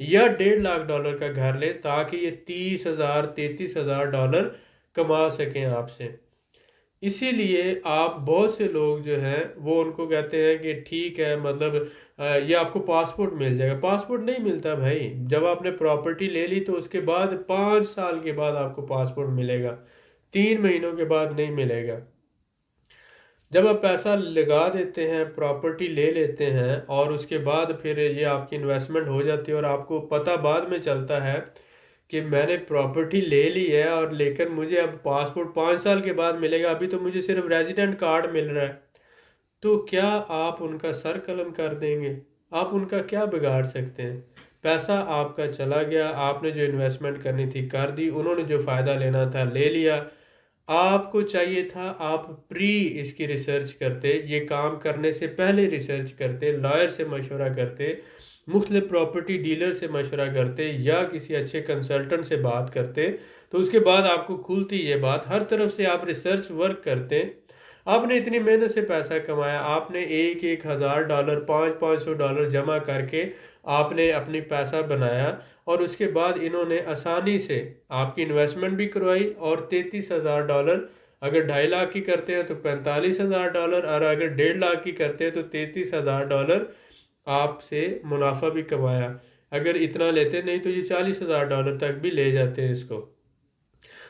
یا $1.5 کا گھر لیں تاکہ یہ $30,000 $33,000 کما سکیں آپ سے۔ اسی لیے آپ بہت سے لوگ جو ہیں وہ ان کو کہتے ہیں کہ ٹھیک ہے مطلب یہ آپ کو پاسپورٹ مل جائے گا۔ پاسپورٹ نہیں ملتا بھائی، جب آپ نے پراپرٹی لے لی تو اس کے بعد 5 سال کے بعد آپ کو پاسپورٹ ملے گا، 3 مہینوں کے بعد نہیں ملے گا۔ جب آپ پیسہ لگا دیتے ہیں، پراپرٹی لے لیتے ہیں اور اس کے بعد پھر یہ آپ کی انویسٹمنٹ ہو جاتی ہے اور آپ کو پتہ بعد میں چلتا ہے کہ میں نے پراپرٹی لے لی ہے اور لیکن مجھے اب پاسپورٹ 5 سال کے بعد ملے گا، ابھی تو مجھے صرف ریزیڈنٹ کارڈ مل رہا ہے، تو کیا آپ ان کا سر قلم کر دیں گے؟ آپ ان کا کیا بگاڑ سکتے ہیں؟ پیسہ آپ کا چلا گیا، آپ نے جو انویسٹمنٹ کرنی تھی کر دی، انہوں نے جو فائدہ لینا تھا لے لیا۔ آپ کو چاہیے تھا آپ اس کی ریسرچ کرتے، یہ کام کرنے سے پہلے ریسرچ کرتے، لائر سے مشورہ کرتے، مختلف پراپرٹی ڈیلر سے مشورہ کرتے یا کسی اچھے کنسلٹنٹ سے بات کرتے، تو اس کے بعد آپ کو کھلتی یہ بات، ہر طرف سے آپ ریسرچ ورک کرتے۔ آپ نے اتنی محنت سے پیسہ کمایا، آپ نے ایک ہزار ڈالر $500 جمع کر کے آپ نے اپنی پیسہ بنایا، اور اس کے بعد انہوں نے آسانی سے آپ کی انویسٹمنٹ بھی کروائی، اور $33,000 اگر 2.5 لاکھ کی کرتے ہیں تو $45,000، اور اگر 1.5 لاکھ کی کرتے ہیں تو $33,000 آپ سے منافع بھی کمایا۔ اگر اتنا لیتے نہیں تو یہ $40,000 تک بھی لے جاتے ہیں اس کو۔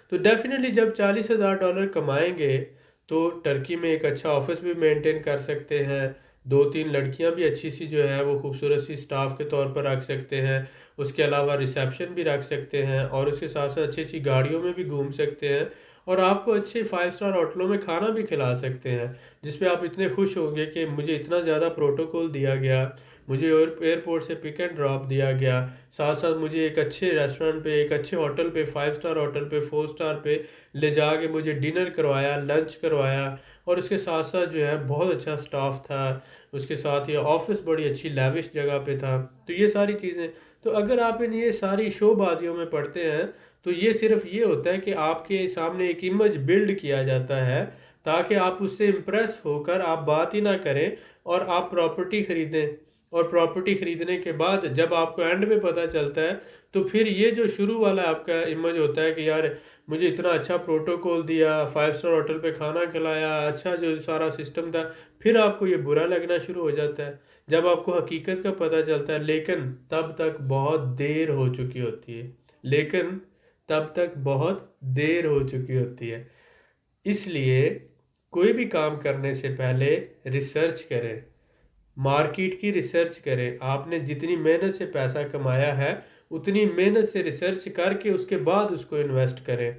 تو ڈیفینیٹلی جب $40,000 کمائیں گے تو ٹرکی میں ایک اچھا آفس بھی مینٹین کر سکتے ہیں، 2-3 لڑکیاں بھی اچھی سی جو ہے وہ خوبصورت سی سٹاف کے طور پر رکھ سکتے ہیں، اس کے علاوہ ریسیپشن بھی رکھ سکتے ہیں، اور اس کے ساتھ ساتھ اچھی اچھی گاڑیوں میں بھی گھوم سکتے ہیں، اور آپ کو اچھے 5 اسٹار ہوٹلوں میں کھانا بھی کھلا سکتے ہیں، جس پہ آپ اتنے خوش ہوں گے کہ مجھے اتنا زیادہ پروٹوکول دیا گیا، مجھے ایئرپورٹ سے پک اینڈ ڈراپ دیا گیا، ساتھ ساتھ مجھے ایک اچھے ریسٹورنٹ پہ، ایک اچھے ہوٹل پہ، 5 اسٹار ہوٹل پہ، 4 اسٹار پہ لے جا کے مجھے ڈنر کروایا، لنچ کروایا، اور اس کے ساتھ ساتھ جو ہے بہت اچھا سٹاف تھا، اس کے ساتھ یہ آفس بڑی اچھی لیوش جگہ پہ تھا۔ تو یہ ساری چیزیں، تو اگر آپ ان یہ ساری شو بازیوں میں پڑھتے ہیں تو یہ صرف یہ ہوتا ہے کہ آپ کے سامنے ایک امیج بلڈ کیا جاتا ہے تاکہ آپ اس سے امپریس ہو کر آپ بات ہی نہ کریں اور آپ پراپرٹی خریدیں، اور پراپرٹی خریدنے کے بعد جب آپ کو اینڈ میں پتہ چلتا ہے تو پھر یہ جو شروع والا آپ کا امیج ہوتا ہے کہ یار مجھے اتنا اچھا پروٹوکول دیا، 5 اسٹار ہوٹل پہ کھانا کھلایا، اچھا جو سارا سسٹم تھا، پھر آپ کو یہ برا لگنا شروع ہو جاتا ہے جب آپ کو حقیقت کا پتہ چلتا ہے، لیکن تب تک بہت دیر ہو چکی ہوتی ہے، لیکن تب تک بہت دیر ہو چکی ہوتی ہے۔ اس لیے کوئی بھی کام کرنے سے پہلے ریسرچ کریں، مارکیٹ کی ریسرچ کریں، آپ نے جتنی محنت سے پیسہ کمایا ہے اتنی محنت سے ریسرچ کر کے اس کے بعد اس کو انویسٹ کریں۔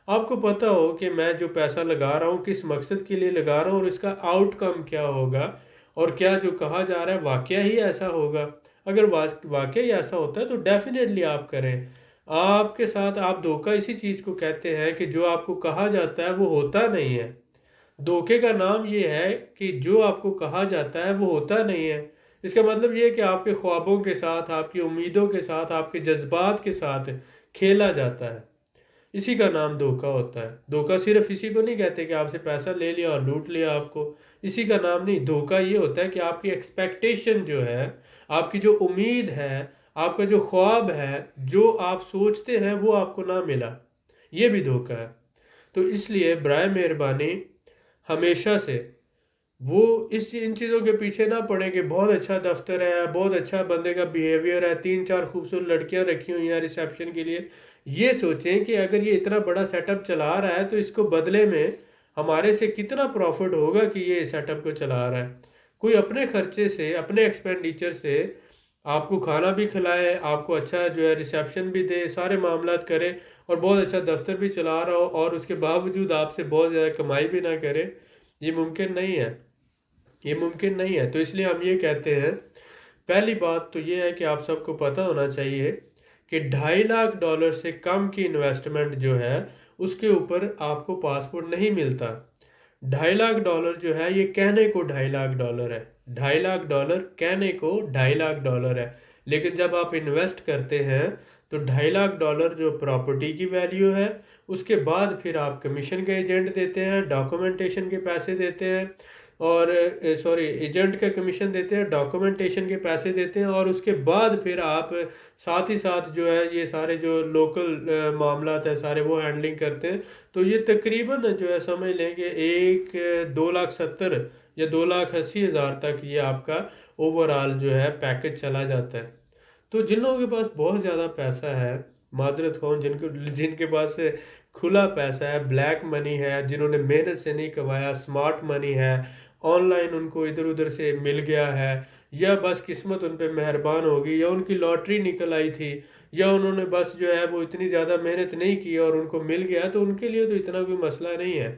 آپ کو پتہ ہو کہ میں جو پیسہ لگا رہا ہوں کس مقصد کے لیے لگا رہا ہوں اور اس کا آؤٹ کم کیا ہوگا، اور کیا جو کہا جا رہا ہے واقعہ ہی ایسا ہوگا۔ اگر واقعہ ہی ایسا ہوتا ہے تو ڈیفینیٹلی آپ کریں۔ آپ کے ساتھ آپ دھوکہ اسی چیز کو کہتے ہیں کہ جو آپ کو کہا جاتا ہے وہ ہوتا نہیں ہے۔ دھوکے کا نام یہ ہے کہ جو آپ کو کہا جاتا ہے وہ ہوتا نہیں ہے۔ اس کا مطلب یہ ہے کہ آپ کے خوابوں کے ساتھ، آپ کی امیدوں کے ساتھ، آپ کے جذبات کے ساتھ کھیلا جاتا ہے، اسی کا نام دھوکہ ہوتا ہے۔ دھوکہ صرف اسی کو نہیں کہتے کہ آپ سے پیسہ لے لیا اور لوٹ لیا آپ کو، اسی کا نام نہیں۔ دھوکہ یہ ہوتا ہے کہ آپ کی ایکسپیکٹیشن جو ہے، آپ کی جو امید ہے، آپ کا جو خواب ہے، جو آپ سوچتے ہیں وہ آپ کو نہ ملا، یہ بھی دھوکہ ہے۔ تو اس لیے برائے مہربانی ہمیشہ سے وہ ان چیزوں کے پیچھے نہ پڑیں کہ بہت اچھا دفتر ہے، بہت اچھا بندے کا بیہیویئر ہے، 3-4 خوبصورت لڑکیاں رکھی ہوئی ہیں ریسیپشن کے لیے۔ یہ سوچیں کہ اگر یہ اتنا بڑا سیٹ اپ چلا رہا ہے تو اس کو بدلے میں ہمارے سے کتنا پروفٹ ہوگا کہ یہ سیٹ اپ کو چلا رہا ہے۔ کوئی اپنے خرچے سے، اپنے ایکسپینڈیچر سے آپ کو کھانا بھی کھلائے، آپ کو اچھا جو ہے ریسیپشن بھی دے، سارے معاملات کرے، اور بہت اچھا دفتر بھی چلا رہا ہو، اور اس کے باوجود آپ سے بہت زیادہ کمائی بھی نہ کرے، یہ ممکن نہیں ہے، یہ ممکن نہیں ہے۔ تو اس لیے ہم یہ کہتے ہیں، پہلی بات تو یہ ہے کہ آپ سب کو پتہ ہونا چاہیے کہ $2.5 لاکھ سے کم کی انویسٹمنٹ جو ہے اس کے اوپر آپ کو پاسپورٹ نہیں ملتا۔ $2.5 لاکھ جو ہے یہ کہنے کو $2.5 لاکھ ہے، $2.5 لاکھ کہنے کو $2.5 لاکھ ہے، لیکن جب آپ انویسٹ کرتے ہیں تو $2.5 لاکھ جو پراپرٹی کی ویلیو ہے، اس کے بعد پھر آپ کمیشن کے ایجنٹ دیتے ہیں، ڈاکومنٹیشن کے پیسے دیتے ہیں، اور سوری ایجنٹ کا کمیشن دیتے ہیں، ڈاکومنٹیشن کے پیسے دیتے ہیں، اور اس کے بعد پھر آپ ساتھ ہی ساتھ جو ہے یہ سارے جو لوکل معاملات ہیں سارے وہ ہینڈلنگ کرتے ہیں، تو یہ تقریباً جو ہے سمجھ لیں کہ 2,70,000 یا 2,80,000 تک یہ آپ کا اوور آل جو ہے پیکج چلا جاتا ہے۔ تو جن لوگوں کے پاس بہت زیادہ پیسہ ہے، معذرت خواہ جن کے پاس کھلا پیسہ ہے، بلیک منی ہے، جنہوں نے محنت سے نہیں کمایا، سمارٹ منی ہے، آن لائن ان کو ادھر ادھر سے مل گیا ہے، یا بس قسمت ان پہ مہربان ہوگی، یا ان کی لاٹری نکل آئی تھی، یا انہوں نے بس جو ہے وہ اتنی زیادہ محنت نہیں کی اور ان کو مل گیا، تو ان کے لیے تو اتنا کوئی مسئلہ نہیں ہے۔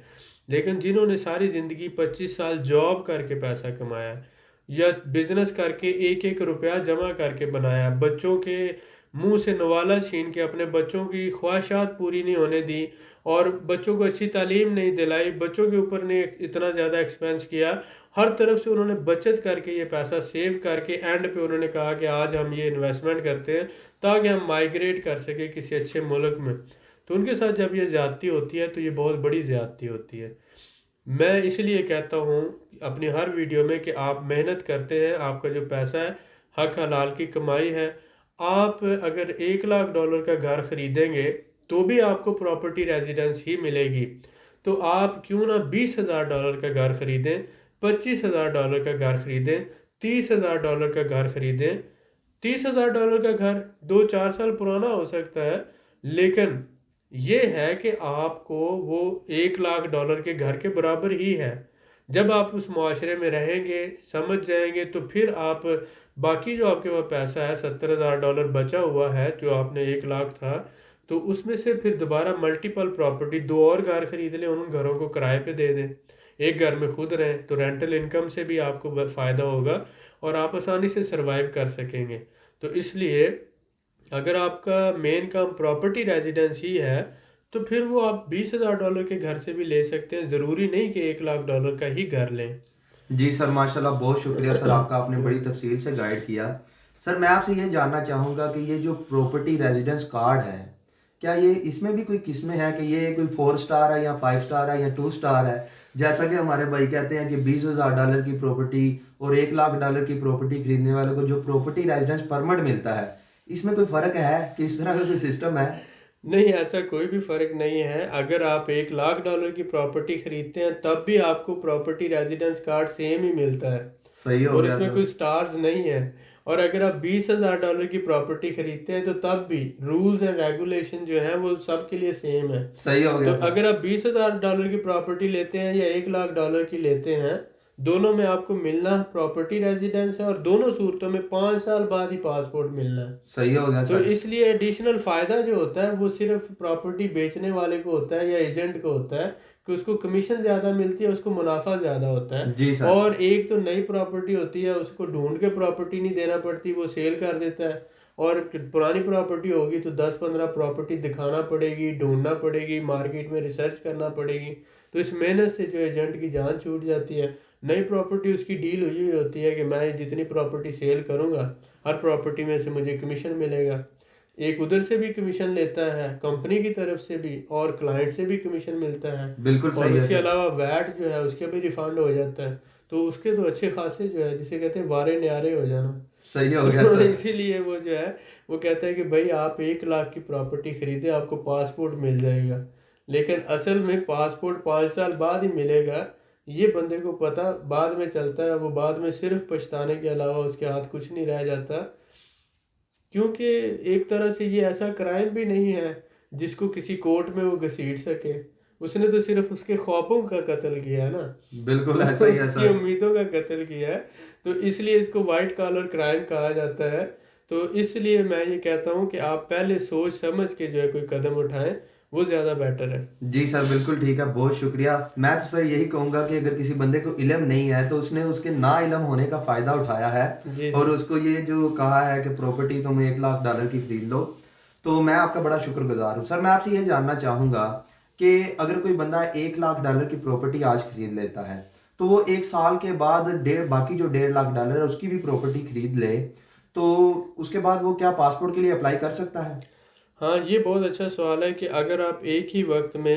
لیکن جنہوں نے ساری زندگی 25 سال جاب کر کے پیسہ کمایا، یا بزنس کر کے ایک ایک روپیہ جمع کر کے بنایا، بچوں کے منہ سے نوالا چھین کے اپنے بچوں کی خواہشات پوری نہیں ہونے دی، اور بچوں کو اچھی تعلیم نہیں دلائی، بچوں کے اوپر نے اتنا زیادہ ایکسپینس کیا، ہر طرف سے انہوں نے بچت کر کے یہ پیسہ سیو کر کے اینڈ پہ انہوں نے کہا کہ آج ہم یہ انویسٹمنٹ کرتے ہیں تاکہ ہم مائیگریٹ کر سکیں کسی اچھے ملک میں، تو ان کے ساتھ جب یہ زیادتی ہوتی ہے تو یہ بہت بڑی زیادتی ہوتی ہے۔ میں اس لیے کہتا ہوں اپنی ہر ویڈیو میں کہ آپ محنت کرتے ہیں، آپ کا جو پیسہ ہے حق حلال کی کمائی ہے، آپ اگر $1,00,000 کا گھر خریدیں گے تو بھی آپ کو پراپرٹی ریزیڈنس ہی ملے گی، تو آپ کیوں نہ $20,000 کا گھر خریدیں، $25,000 کا گھر خریدیں، $30,000 کا گھر خریدیں۔ $30,000 کا گھر 2-4 سال پرانا ہو سکتا ہے، لیکن یہ ہے کہ آپ کو وہ $1,00,000 کے گھر کے برابر ہی ہے۔ جب آپ اس معاشرے میں رہیں گے، سمجھ جائیں گے، تو پھر آپ باقی جو آپ کے پاس پیسہ ہے $70,000 بچا ہوا ہے جو آپ نے 1,00,000 تھا، تو اس میں سے پھر دوبارہ ملٹیپل پراپرٹی 2 اور گھر خرید لیں، ان گھروں کو کرائے پہ دے دیں، ایک گھر میں خود رہیں، تو رینٹل انکم سے بھی آپ کو فائدہ ہوگا اور آپ آسانی سے سروائیو کر سکیں گے۔ تو اس لیے اگر آپ کا مین کام پراپرٹی ریزیڈنس ہی ہے تو پھر وہ آپ $20,000 کے گھر سے بھی لے سکتے ہیں، ضروری نہیں کہ $1,00,000 کا ہی گھر لیں۔ جی سر، ماشاءاللہ بہت شکریہ سر، آپ کا آپ نے بڑی تفصیل سے گائیڈ کیا۔ سر میں آپ سے یہ جاننا چاہوں گا کہ یہ جو پراپرٹی ریزیڈنس کارڈ ہے، کیا یہ اس میں بھی کوئی قسمیں ہیں کہ یہ کوئی 4 سٹار ہے یا 5 سٹار ہے یا 2 سٹار ہے؟ جیسا کہ ہمارے بھائی کہتے ہیں کہ $20,000 کی پراپرٹی اور $1,00,000 کی پراپرٹی خریدنے والے کو جو پراپرٹی ریزیڈنس پرمٹ ملتا ہے، اس میں کوئی فرق ہے کہ اس طرح کا کوئی سسٹم ہے؟ نہیں، ایسا کوئی بھی فرق نہیں ہے۔ اگر آپ $1,00,000 کی پراپرٹی خریدتے ہیں تب بھی آپ کو پراپرٹی ریزیڈنس کارڈ سیم ہی ملتا ہے، صحیح ہو اور گیا اس میں سر۔ کوئی سٹارز نہیں ہے۔ اور اگر آپ $20,000 کی پراپرٹی خریدتے ہیں تو تب بھی رولز اینڈ ریگولیشن جو ہیں وہ سب کے لیے سیم ہے۔ صحیح ہو تو گیا سر۔ اگر آپ $20,000 کی پراپرٹی لیتے ہیں یا $1,00,000 کی لیتے ہیں، دونوں میں آپ کو ملنا پراپرٹی ریزیڈنس ہے، اور دونوں صورتوں میں 5 سال بعد ہی پاسپورٹ ملنا ہے۔ صحیح ہو گیا تو سر۔ اس لیے ایڈیشنل فائدہ جو ہوتا ہے وہ صرف پراپرٹی بیچنے والے کو ہوتا ہے یا ایجنٹ کو ہوتا ہے، کہ اس کو کمیشن زیادہ ملتی ہے، اس کو منافع زیادہ ہوتا ہے۔ جی سر۔ اور ایک تو نئی پراپرٹی ہوتی ہے، اس کو ڈھونڈ کے پراپرٹی نہیں دینا پڑتی، وہ سیل کر دیتا ہے، اور پرانی پراپرٹی ہوگی تو 10-15 پراپرٹی دکھانا پڑے گی، ڈھونڈنا پڑے گی، مارکیٹ میں ریسرچ کرنا پڑے گی، تو اس محنت سے جو ایجنٹ کی جان چھوٹ جاتی ہے۔ نئی پراپرٹی اس کی ڈیل ہوئی ہوتی ہے کہ میں جتنی پراپرٹی سیل کروں گا ہر پراپرٹی میں سے مجھے کمیشن ملے گا، ایک ادھر سے بھی کمیشن لیتا ہے، کمپنی کی طرف سے بھی، اور کلائنٹ سے بھی کمیشن ملتا ہے، بالکل اور صحیح اس ہے کے سر۔ علاوہ ویٹ جو ہے اس کے بھی ریفنڈ ہو جاتا ہے، تو اس کے تو اچھے خاصے جو ہے جسے کہتے ہیں وارے نیارے ہو جانا۔ صحیح ہو گیا تو سر۔ اسی لیے وہ جو ہے وہ کہتا ہے کہ بھائی آپ 1,00,000 کی پراپرٹی خریدیں، آپ کو پاسپورٹ مل جائے گا، لیکن اصل میں پاسپورٹ 5 سال بعد ہی ملے گا، یہ بندے کو پتہ بعد میں چلتا ہے، وہ بعد میں صرف پچھتانے کے علاوہ اس کے ہاتھ کچھ نہیں رہ جاتا، کیونکہ ایک طرح سے یہ ایسا کرائم بھی نہیں ہے جس کو کسی کورٹ میں وہ گھسیٹ سکے، اس نے تو صرف اس کے خوابوں کا قتل کیا ہے نا، بالکل ایسا ہی ہے اس کی سر۔ امیدوں کا قتل کیا ہے، تو اس لیے اس کو وائٹ کالر کرائم کہا جاتا ہے۔ تو اس لیے میں یہ کہتا ہوں کہ آپ پہلے سوچ سمجھ کے جو ہے کوئی قدم اٹھائیں، وہ زیادہ بیٹر ہے۔ جی سر، بالکل ٹھیک ہے، بہت شکریہ۔ میں تو سر یہی کہوں گا کہ اگر کسی بندے کو علم نہیں ہے تو اس نے اس کے نا علم ہونے کا فائدہ اٹھایا ہے، جی اور جی اس کو یہ جو کہا ہے کہ پراپرٹی تم $1,00,000 کی خرید لو، تو میں آپ کا بڑا شکر گزار ہوں۔ سر میں آپ سے یہ جاننا چاہوں گا کہ اگر کوئی بندہ $1,00,000 کی پراپرٹی آج خرید لیتا ہے تو وہ 1 سال کے بعد باقی جو $1,50,000 ہے اس کی بھی پراپرٹی خرید لے، تو اس کے بعد وہ کیا پاسپورٹ کے لیے اپلائی کر سکتا ہے؟ ہاں، یہ بہت اچھا سوال ہے کہ اگر آپ ایک ہی وقت میں